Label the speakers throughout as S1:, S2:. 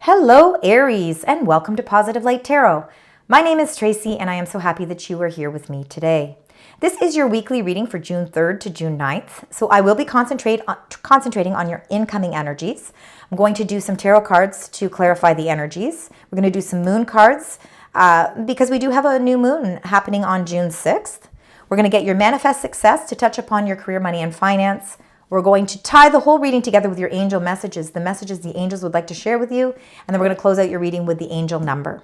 S1: Hello, Aries, and welcome to Positive Light Tarot. My name is Tracy, and I am so happy that you are here with me today. This is your weekly reading for June 3rd to June 9th, so I will be concentrating on your incoming energies. I'm going to do some tarot cards to clarify the energies. We're going to do some moon cards because we do have a new moon happening on June 6th. We're going to get your manifest success to touch upon your career, money, and finance. We're going to tie the whole reading together with your angel messages, the messages the angels would like to share with you, and then we're going to close out your reading with the angel number.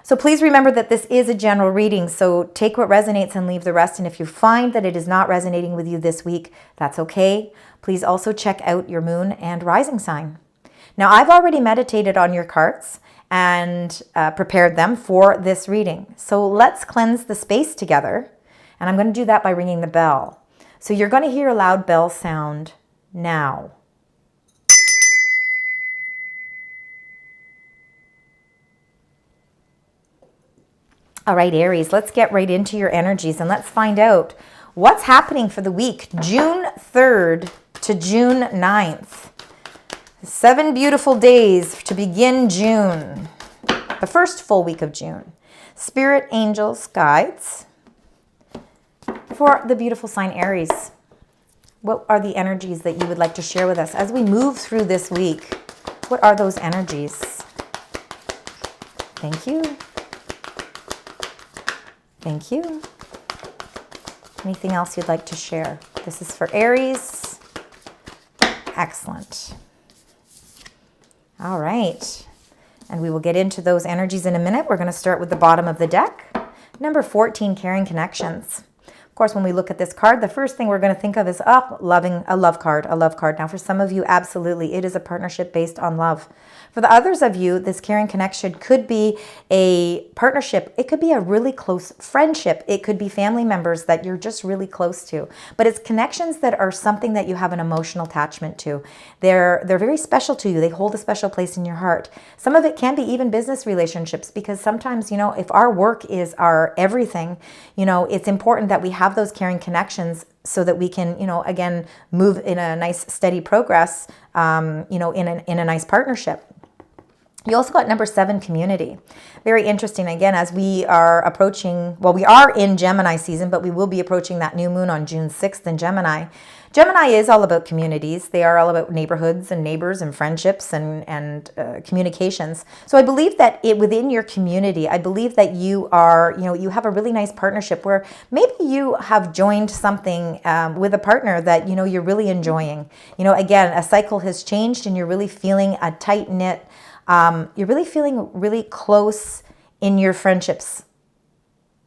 S1: So please remember that this is a general reading, so take what resonates and leave the rest, and if you find that it is not resonating with you this week, that's okay. Please also check out your moon and rising sign. Now, I've already meditated on your cards and prepared them for this reading, so let's cleanse the space together, and I'm going to do that by ringing the bell. So you're going to hear a loud bell sound now. All right, Aries, let's get right into your energies and let's find out what's happening for the week, June 3rd to June 9th. 7 beautiful days to begin June, the first full week of June. Spirit, angels, guides. For the beautiful sign Aries, what are the energies that you would like to share with us as we move through this week? What are those energies? Thank you. Thank you. Anything else you'd like to share? This is for Aries. Excellent. All right. And we will get into those energies in a minute. We're going to start with the bottom of the deck. Number 14, Caring Connections. Of course, when we look at this card, the first thing we're going to think of is a love card. Now, for some of you, absolutely, it is a partnership based on love. For the others of you, this caring connection could be a partnership. It could be a really close friendship. It could be family members that you're just really close to. But it's connections that are something that you have an emotional attachment to. They're very special to you. They hold a special place in your heart. Some of it can be even business relationships because sometimes, if our work is our everything, it's important that we have those caring connections so that we can, again, move in a nice steady progress, in a nice partnership. You also got number 7, community. Very interesting. Again, as we are approaching, we are in Gemini season, but we will be approaching that new moon on June 6th in Gemini. Gemini is all about communities. They are all about neighborhoods and neighbors and friendships and communications. So I believe that within your community, I believe that you are, you have a really nice partnership where maybe you have joined something with a partner that, you're really enjoying. Again, a cycle has changed and you're really feeling a tight-knit, you're really feeling really close in your friendships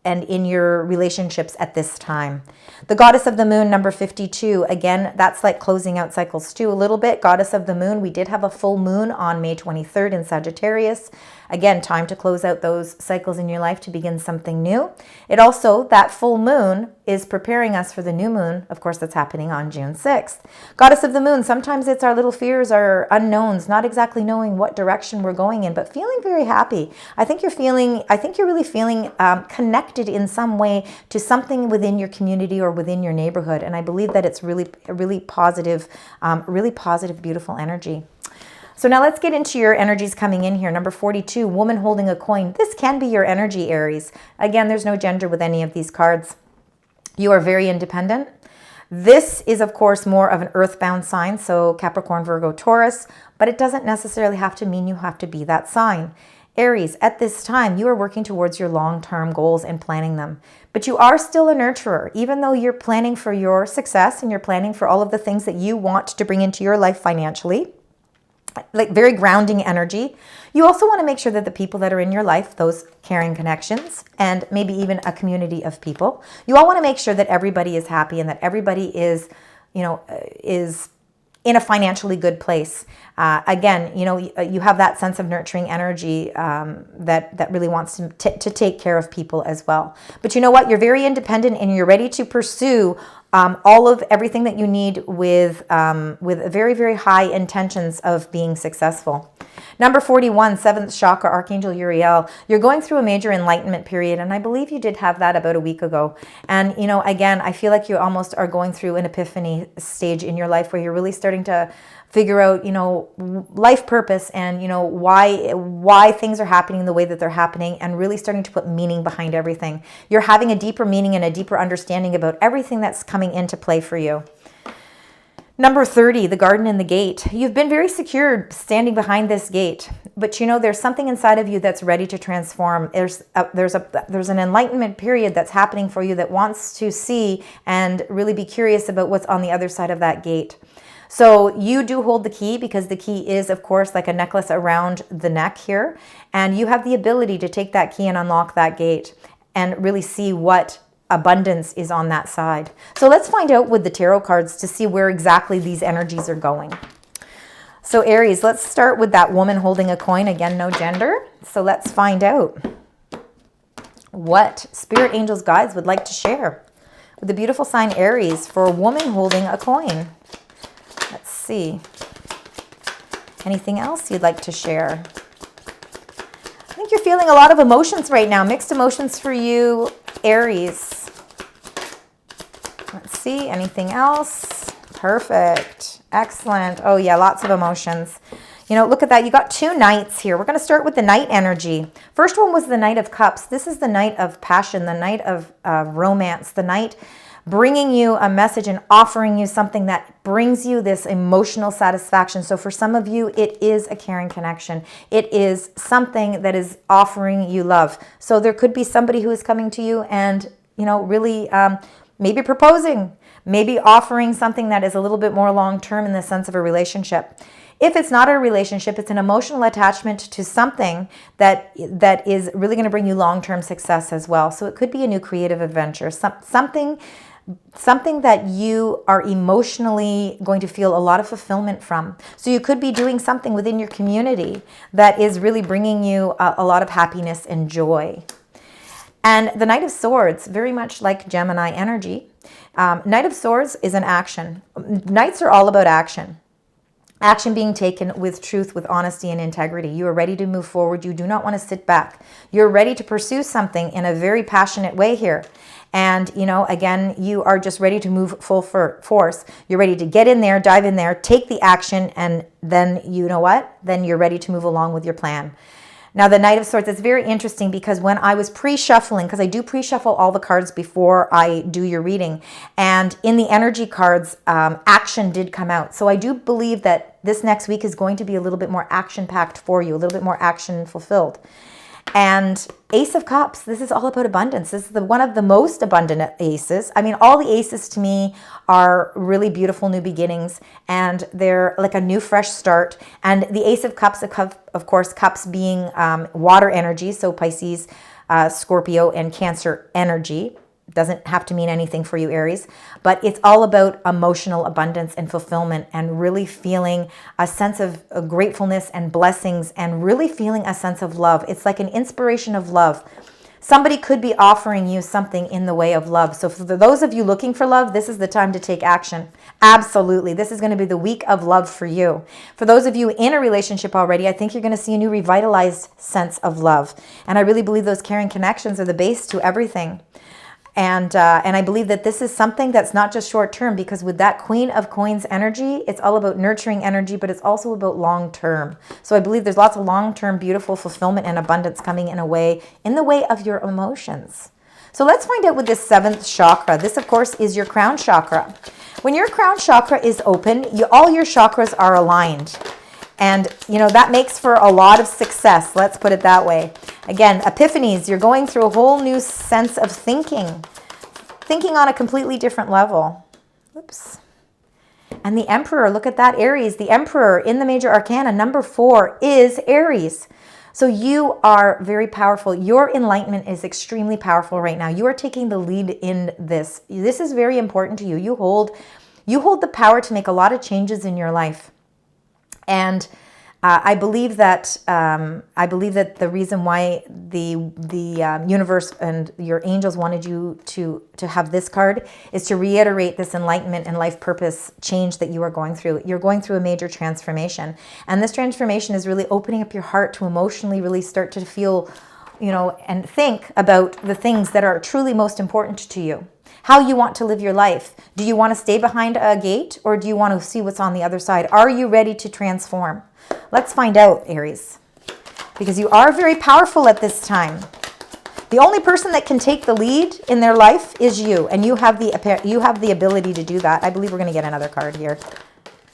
S1: and in your relationships at this time. The Goddess of the Moon, number 52. Again, that's like closing out cycles too a little bit. Goddess of the Moon, we did have a full moon on May 23rd in Sagittarius. Again, time to close out those cycles in your life to begin something new. It also, that full moon is preparing us for the new moon, of course, that's happening on June 6th. Goddess of the Moon, sometimes it's our little fears, our unknowns, not exactly knowing what direction we're going in, but feeling very happy. I think you're really feeling connected in some way to something within your community or within your neighborhood. And I believe that it's really positive, beautiful energy. So now let's get into your energies coming in here. Number 42, woman holding a coin. This can be your energy, Aries. Again, there's no gender with any of these cards. You are very independent. This is, of course, more of an earthbound sign, so Capricorn, Virgo, Taurus, but it doesn't necessarily have to mean you have to be that sign. Aries, at this time, you are working towards your long-term goals and planning them. But you are still a nurturer, even though you're planning for your success and you're planning for all of the things that you want to bring into your life financially. Like very grounding energy. You also want to make sure that the people that are in your life, those caring connections, and maybe even a community of people, you all want to make sure that everybody is happy and that everybody is, is in a financially good place. Again, you have that sense of nurturing energy that really wants to take care of people as well. But you know what? You're very independent and you're ready to pursue all of everything that you need with very, very high intentions of being successful. Number 41, 7th chakra, Archangel Uriel. You're going through a major enlightenment period, and I believe you did have that about a week ago. And, again, I feel like you almost are going through an epiphany stage in your life where you're really starting to figure out, life purpose and, why things are happening the way that they're happening, and really starting to put meaning behind everything. You're having a deeper meaning and a deeper understanding about everything that's coming into play for you. Number 30, the garden and the gate. You've been very secure standing behind this gate, but there's something inside of you that's ready to transform. There's an enlightenment period that's happening for you that wants to see and really be curious about what's on the other side of that gate. So you do hold the key, because the key is, of course, like a necklace around the neck here, and you have the ability to take that key and unlock that gate and really see what abundance is on that side. So let's find out with the tarot cards to see where exactly these energies are going. So Aries, let's start with that woman holding a coin. Again, no gender. So let's find out what Spirit Angels Guides would like to share with the beautiful sign Aries for a woman holding a coin. Let's see. Anything else you'd like to share? I think you're feeling a lot of emotions right now. Mixed emotions for you, Aries. Let's see, anything else? Perfect. Excellent. Oh yeah, lots of emotions. Look at that. You got two knights here. We're going to start with the knight energy. First one was the Knight of Cups. This is the night of passion, the night of romance, the night bringing you a message and offering you something that brings you this emotional satisfaction. So for some of you, it is a caring connection. It is something that is offering you love. So there could be somebody who is coming to you and, really maybe proposing, maybe offering something that is a little bit more long-term in the sense of a relationship. If it's not a relationship, it's an emotional attachment to something that is really going to bring you long-term success as well. So it could be a new creative adventure, something that you are emotionally going to feel a lot of fulfillment from. So you could be doing something within your community that is really bringing you a lot of happiness and joy. And the Knight of Swords, very much like Gemini energy. Knight of Swords is an action. Knights are all about action. Action being taken with truth, with honesty and integrity. You are ready to move forward. You do not want to sit back. You're ready to pursue something in a very passionate way here. And, again, you are just ready to move full force. You're ready to get in there, dive in there, take the action, and then, Then you're ready to move along with your plan. Now, the Knight of Swords, it's very interesting because when I was pre-shuffling, because I do pre-shuffle all the cards before I do your reading, and in the energy cards, action did come out. So I do believe that this next week is going to be a little bit more action-packed for you, a little bit more action-fulfilled. And Ace of Cups, this is all about abundance. This is one of the most abundant aces. I mean, all the aces to me are really beautiful new beginnings, and they're like a new fresh start. And the Ace of Cups, of course, cups being water energy, so Pisces, Scorpio, and Cancer energy. Doesn't have to mean anything for you, Aries, but it's all about emotional abundance and fulfillment, and really feeling a sense of gratefulness and blessings, and really feeling a sense of love. It's like an inspiration of love. Somebody could be offering you something in the way of love. So for those of you looking for love, this is the time to take action. Absolutely. This is going to be the week of love for you. For those of you in a relationship already, I think you're going to see a new revitalized sense of love. And I really believe those caring connections are the base to everything. And I believe that this is something that's not just short term, because with that Queen of Coins energy, it's all about nurturing energy, but it's also about long term. So I believe there's lots of long term beautiful fulfillment and abundance coming in the way of your emotions. So let's find out with this seventh chakra. This, of course, is your crown chakra. When your crown chakra is open, all your chakras are aligned. And, that makes for a lot of success. Let's put it that way. Again, epiphanies, you're going through a whole new sense of thinking on a completely different level. Oops. And the Emperor, look at that, Aries. The Emperor in the major arcana, number 4, is Aries. So you are very powerful. Your enlightenment is extremely powerful right now. You are taking the lead in this. This is very important to you. You hold the power to make a lot of changes in your life. And I believe that the reason why the universe and your angels wanted you to have this card is to reiterate this enlightenment and life purpose change that you are going through. You're going through a major transformation, and this transformation is really opening up your heart to emotionally really start to feel, and think about the things that are truly most important to you. how you want to live your life. Do you want to stay behind a gate, or do you want to see what's on the other side? Are you ready to transform? Let's find out, Aries, because you are very powerful at this time. The only person that can take the lead in their life is you, and you have the ability to do that. I believe we're going to get another card here.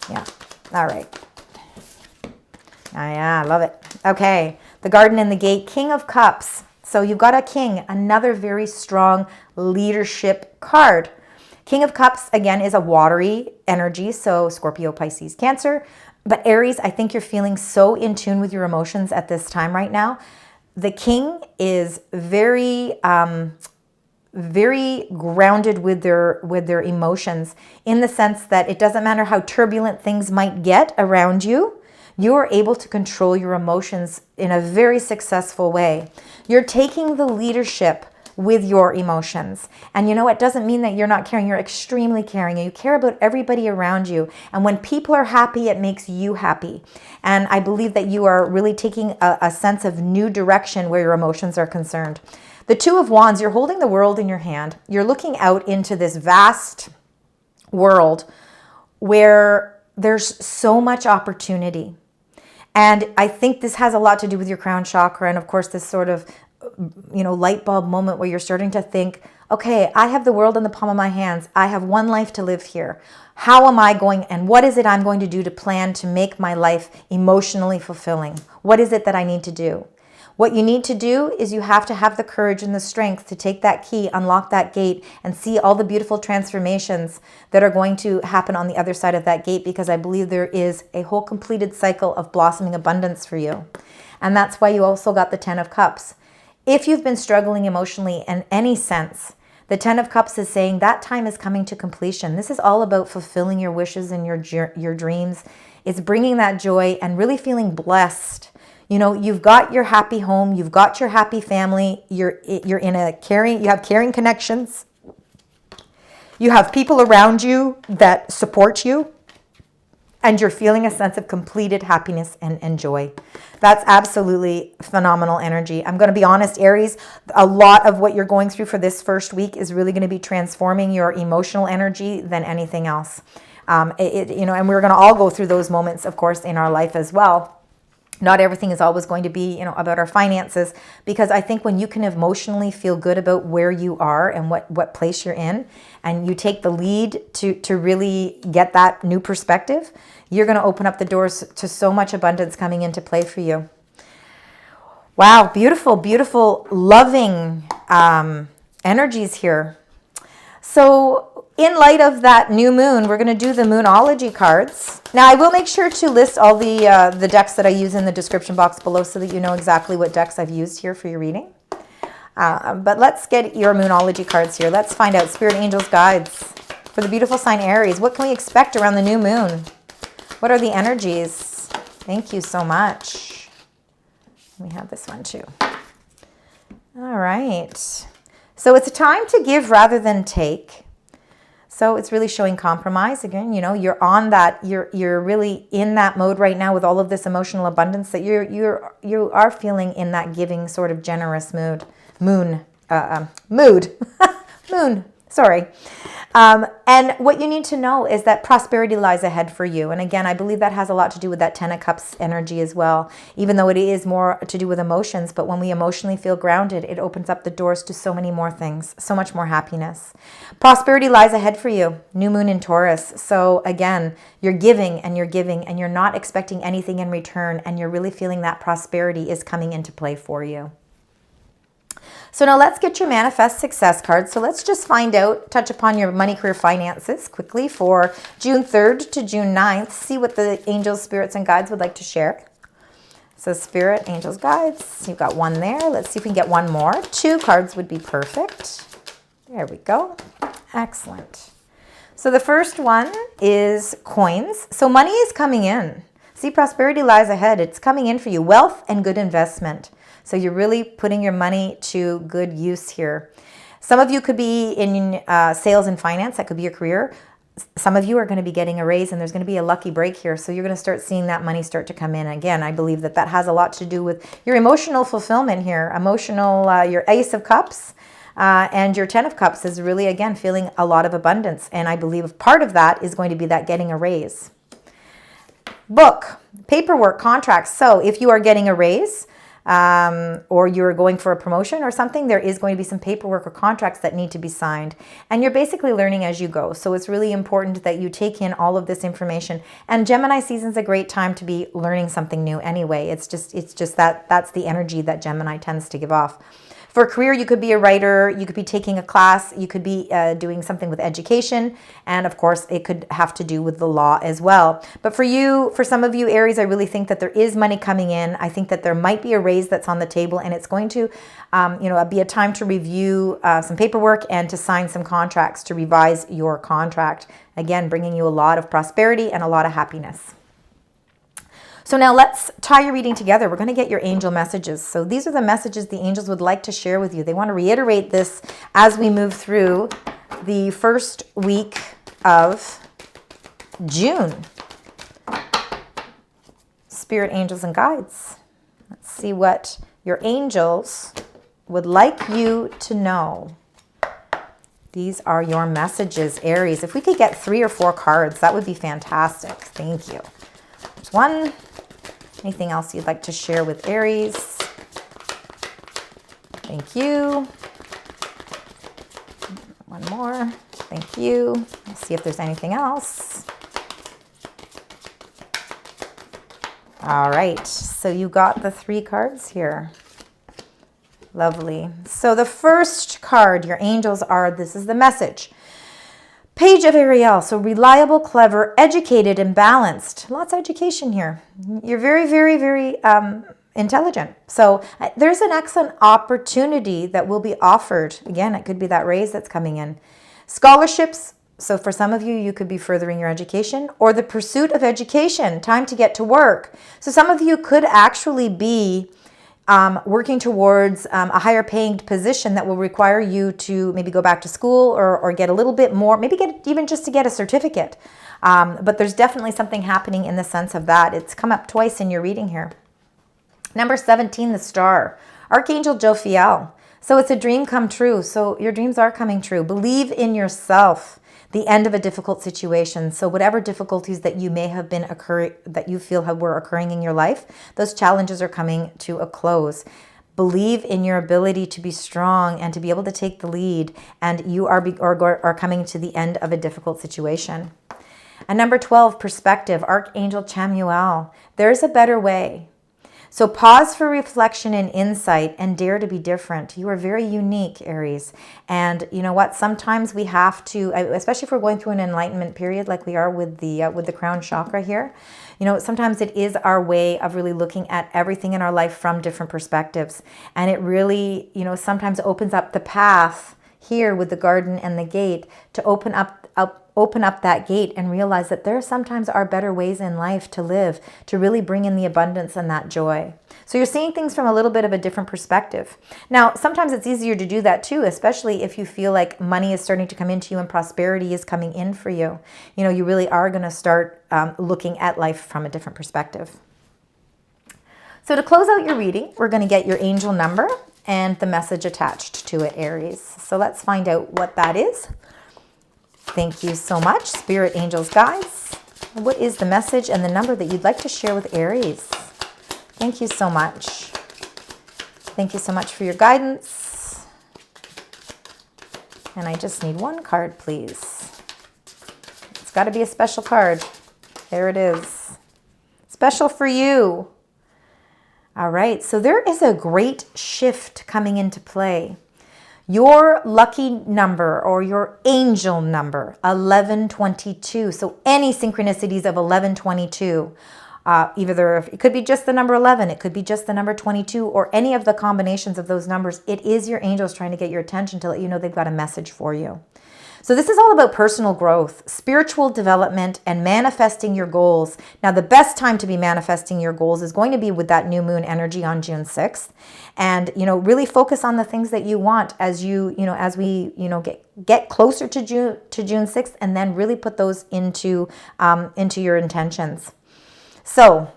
S1: Yeah. All right. Yeah, I love it. Okay. The Garden and the Gate, King of Cups. So you've got a king, another very strong leadership card. King of Cups, again, is a watery energy. So Scorpio, Pisces, Cancer. But Aries, I think you're feeling so in tune with your emotions at this time right now. The king is very grounded with their emotions, in the sense that it doesn't matter how turbulent things might get around you. You are able to control your emotions in a very successful way. You're taking the leadership with your emotions. And you know, it doesn't mean that you're not caring. You're extremely caring. You care about everybody around you. And when people are happy, it makes you happy. And I believe that you are really taking a sense of new direction where your emotions are concerned. The Two of Wands, you're holding the world in your hand. You're looking out into this vast world where there's so much opportunity. And I think this has a lot to do with your crown chakra, and of course this sort of, light bulb moment where you're starting to think, okay, I have the world in the palm of my hands. I have one life to live here. How am I going, and what is it I'm going to do to plan to make my life emotionally fulfilling? What is it that I need to do? What you need to do is you have to have the courage and the strength to take that key, unlock that gate, and see all the beautiful transformations that are going to happen on the other side of that gate, because I believe there is a whole completed cycle of blossoming abundance for you. And that's why you also got the Ten of Cups. If you've been struggling emotionally in any sense, the Ten of Cups is saying that time is coming to completion. This is all about fulfilling your wishes and your dreams. It's bringing that joy and really feeling blessed. You've got your happy home, you've got your happy family, you have caring connections. You have people around you that support you, and you're feeling a sense of completed happiness and joy. That's absolutely phenomenal energy. I'm going to be honest, Aries, a lot of what you're going through for this first week is really going to be transforming your emotional energy than anything else. And we're going to all go through those moments, of course, in our life as well. Not everything is always going to be, about our finances, because I think when you can emotionally feel good about where you are and what place you're in, and you take the lead to really get that new perspective, you're going to open up the doors to so much abundance coming into play for you. Wow, beautiful, beautiful, loving energies here. So in light of that new moon, we're going to do the Moonology cards. Now, I will make sure to list all the decks that I use in the description box below, so that you know exactly what decks I've used here for your reading. But let's get your Moonology cards here. Let's find out Spirit Angels Guides for the beautiful sign Aries. What can we expect around the new moon? What are the energies? Thank you so much. We have this one too. All right. So it's a time to give rather than take. So it's really showing compromise. Again, you're on that, you're really in that mode right now with all of this emotional abundance, that you are feeling in that giving sort of generous mood. Sorry. And what you need to know is that prosperity lies ahead for you. And again, I believe that has a lot to do with that Ten of Cups energy as well, even though it is more to do with emotions. But when we emotionally feel grounded, it opens up the doors to so many more things, so much more happiness. Prosperity lies ahead for you. New moon in Taurus. So again, you're giving and you're not expecting anything in return. And you're really feeling that prosperity is coming into play for you. So now let's get your Manifest Success card. So let's just find out, touch upon your money, career, finances quickly for June 3rd to June 9th. See what the angels, spirits, and guides would like to share. So Spirit, Angels, Guides. You've got one there. Let's see if we can get one more. 2 cards would be perfect. There we go. Excellent. So the first one is coins. So money is coming in. See, prosperity lies ahead. It's coming in for you. Wealth and good investment. So you're really putting your money to good use here. Some of you could be in sales and finance. That could be your career. Some of you are going to be getting a raise, and there's going to be a lucky break here. So you're going to start seeing that money start to come in. Again, I believe that has a lot to do with your emotional fulfillment here. Your Ace of Cups. And your 10 of Cups is really, again, feeling a lot of abundance. And I believe part of that is going to be that getting a raise. Book, paperwork, contracts. So if you are getting a raise, or you're going for a promotion or something, there is going to be some paperwork or contracts that need to be signed. And you're basically learning as you go. So it's really important that you take in all of this information. And Gemini season is a great time to be learning something new anyway. It's just that's the energy that Gemini tends to give off. For career, you could be a writer, you could be taking a class, you could be doing something with education, and of course, it could have to do with the law as well. But for some of you, Aries, I really think that there is money coming in. I think that there might be a raise that's on the table, and it's going to be a time to review some paperwork and to sign some contracts, to revise your contract. Again, bringing you a lot of prosperity and a lot of happiness. So now let's tie your reading together. We're going to get your angel messages. So these are the messages the angels would like to share with you. They want to reiterate this as we move through the first week of June. Spirit, angels, and guides. Let's see what your angels would like you to know. These are your messages, Aries. If we could get 3 or 4 cards, that would be fantastic. Thank you. There's one. Anything else you'd like to share with Aries? Thank you. One more. Thank you. Let's see if there's anything else. All right. So you got the 3 cards here. Lovely. So the first card, your angels are, this is the message. Page of Ariel, so reliable, clever, educated, and balanced. Lots of education here. You're very, very, very intelligent. So there's an excellent opportunity that will be offered. Again, it could be that raise that's coming in. Scholarships. So for some of you, you could be furthering your education or the pursuit of education, time to get to work. So some of you could actually be working towards a higher paying position that will require you to maybe go back to school or get a little bit more, maybe get even just to get a certificate. But there's definitely something happening in the sense of that. It's come up twice in your reading here. Number 17, the star. Archangel Jophiel. So it's a dream come true. So your dreams are coming true. Believe in yourself. The end of a difficult situation. So whatever difficulties that you may have been that you feel were occurring in your life, those challenges are coming to a close. Believe in your ability to be strong and to be able to take the lead, and you are coming to the end of a difficult situation. And number 12, perspective, Archangel Chamuel. There's a better way. So pause for reflection and insight and dare to be different. You are very unique, Aries. And you know what? Sometimes we have to, especially if we're going through an enlightenment period like we are with the crown chakra here, you know, sometimes it is our way of really looking at everything in our life from different perspectives. And it really, you know, sometimes opens up the path here with the garden and the gate to open up that gate and realize that there sometimes are better ways in life to live, to really bring in the abundance and that joy. So you're seeing things from a little bit of a different perspective. Now, sometimes it's easier to do that too, especially if you feel like money is starting to come into you and prosperity is coming in for you. You know, you really are going to start looking at life from a different perspective. So to close out your reading, we're going to get your angel number and the message attached to it, Aries. So let's find out what that is. Thank you so much, Spirit, Angels, Guides. What is the message and the number that you'd like to share with Aries? Thank you so much. Thank you so much for your guidance. And I just need one card, please. It's got to be a special card. There it is. Special for you. All right, so there is a great shift coming into play. Your lucky number or your angel number, 1122. So any synchronicities of 1122, it could be just the number 11, it could be just the number 22, or any of the combinations of those numbers. It is your angels trying to get your attention to let you know they've got a message for you. So this is all about personal growth, spiritual development, and manifesting your goals. Now, the best time to be manifesting your goals is going to be with that new moon energy on June 6th. And, you know, really focus on the things that you want as we get closer to June 6th, and then really put those into your intentions. So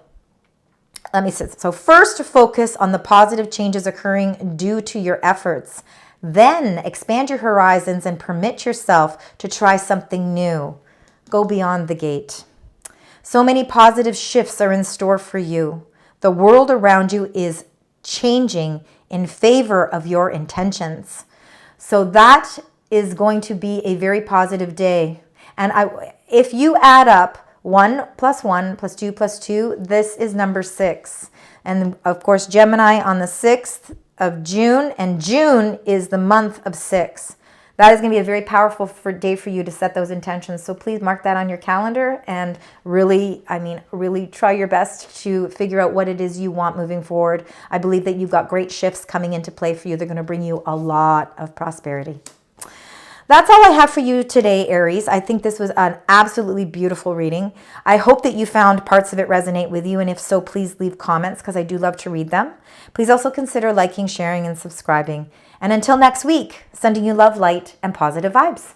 S1: let me say, so first focus on the positive changes occurring due to your efforts. Then expand your horizons and permit yourself to try something new. Go beyond the gate. So many positive shifts are in store for you. The world around you is changing in favor of your intentions. So that is going to be a very positive day. And if you add up 1 plus 1 plus 2 plus 2, this is number 6. And of course, Gemini on the 6th of June, and June is the month of 6. That is going to be a very powerful day for you to set those intentions. So please mark that on your calendar and really try your best to figure out what it is you want moving forward. I believe that you've got great shifts coming into play for you. They're going to bring you a lot of prosperity. That's all I have for you today, Aries. I think this was an absolutely beautiful reading. I hope that you found parts of it resonate with you, and if so, please leave comments because I do love to read them. Please also consider liking, sharing, and subscribing. And until next week, sending you love, light, and positive vibes.